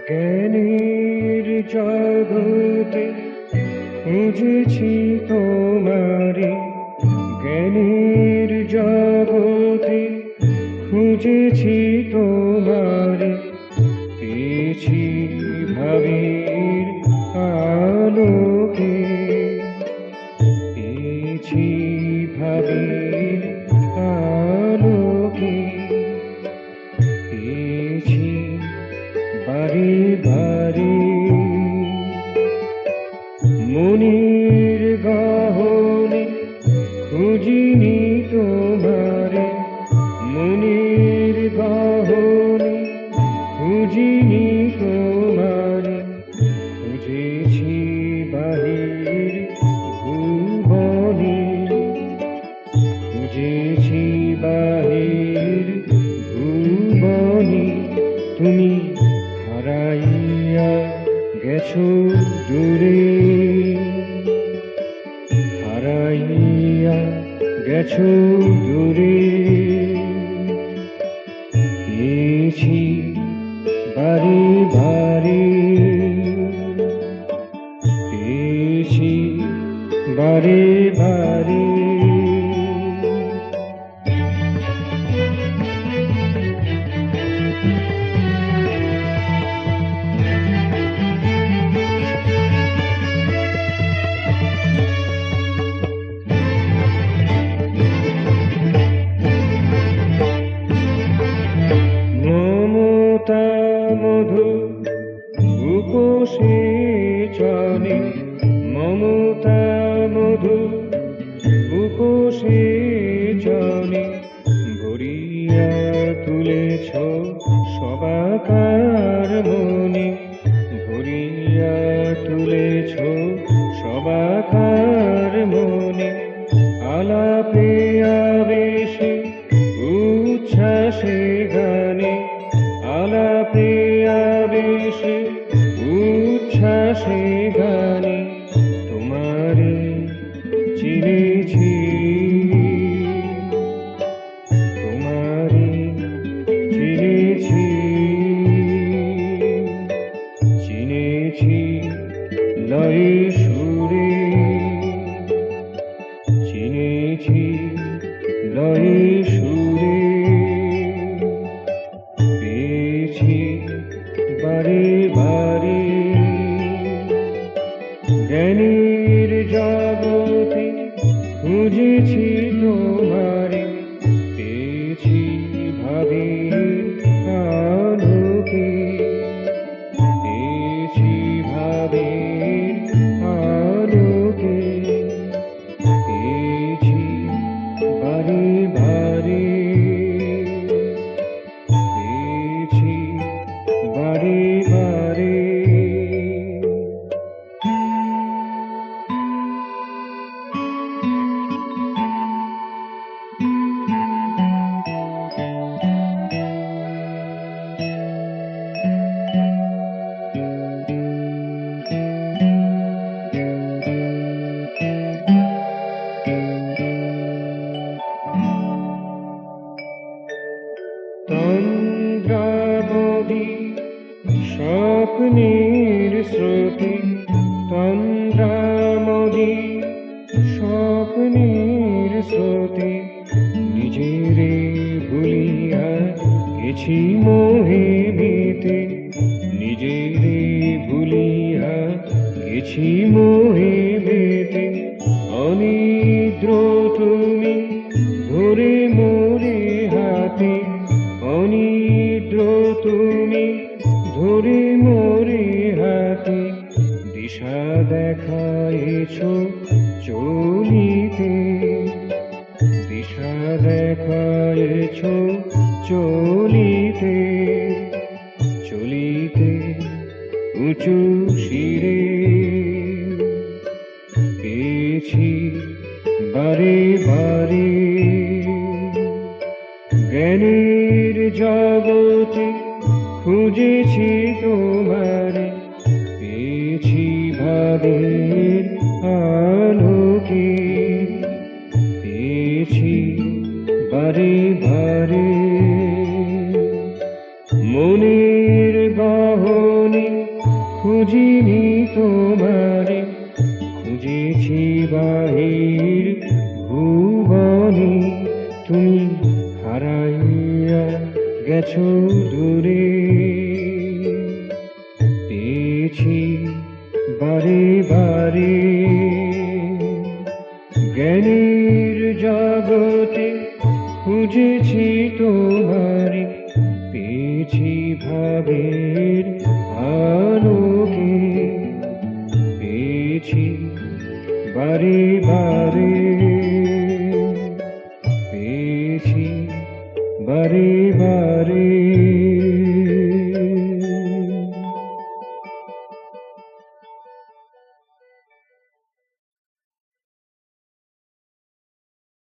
জ্ঞানের জগতে খুঁজেছি তোমারে, জ্ঞানের জগতে খুঁজেছি তোমারে, পেয়েছি ভাবের আলোকে, পেয়েছি ভাবের আলোকে, পেয়েছি বারে বারে মনের গহনে খুঁজিনি তোমারে, মনের গহনে খুঁজিনি তোমারে, খুঁজেছি বাহির ভুবনে, খুঁজেছি বাহির ভুবনে, তুমি হারাইয়া গেছো দূরে, হারাইয়া গেছো দূরে, পেয়েছি বারে বারে, পেয়েছি বারে বারে। মমতা মধু উপসে চলে, মমতা মধু উপসে চলে, ভরিয়া তুলেছ সবাকার মনে, ভরিয়া তুলেছ সবাকার মনে, আলাপে আবেশে উচ্ছ্বাসে গানে, আলাপে আবেশে উচ্ছ্বাসে গানে, তোমারে চিনেছি, তোমারে চিনেছি, চিনেছি লয়ে সুরে, চিনেছি লয়ে সুরে, পেয়েছি বারে বারে জ্ঞানের জগতে খুঁজেছি তোমারে, পেয়েছি ভাবের আলোকে, পেয়েছি ভাবের আলোকে, পেয়েছি বারে বারে, পেয়েছি বারে বারে। তন্দ্রাবধি স্বপ্নের স্রোতে, তন্দ্রাবধি স্বপ্নের স্রোতে, নিজেরে ভুলিয়া গেছি মোহে মেতে, নিজেরে ভুলিয়া গেছি মোহে মেতে, অনিদ্র তুমি ধরে মোরে হাতে, অনিদ্র তুমি ধরে মোরে হাতে, দিশা দেখাইছ চলিতে, দিশা দেখাইছ চলিতে, চলিতে উঁচু শিরে, পেয়েছি বারে বারে জ্ঞানের জগতে খুঁজেছি তোমারে, পেয়েছি ভাবের আলোকে, পেয়েছি বারে বারে মনের গহনে গেছো দূরে, পেয়েছি বারে বারে জ্ঞানের জগতে খুঁজেছি তোমারে, পেয়েছি ভাবের আলোকে, পেয়েছি বারে বারে, পেয়েছি বারে বারে।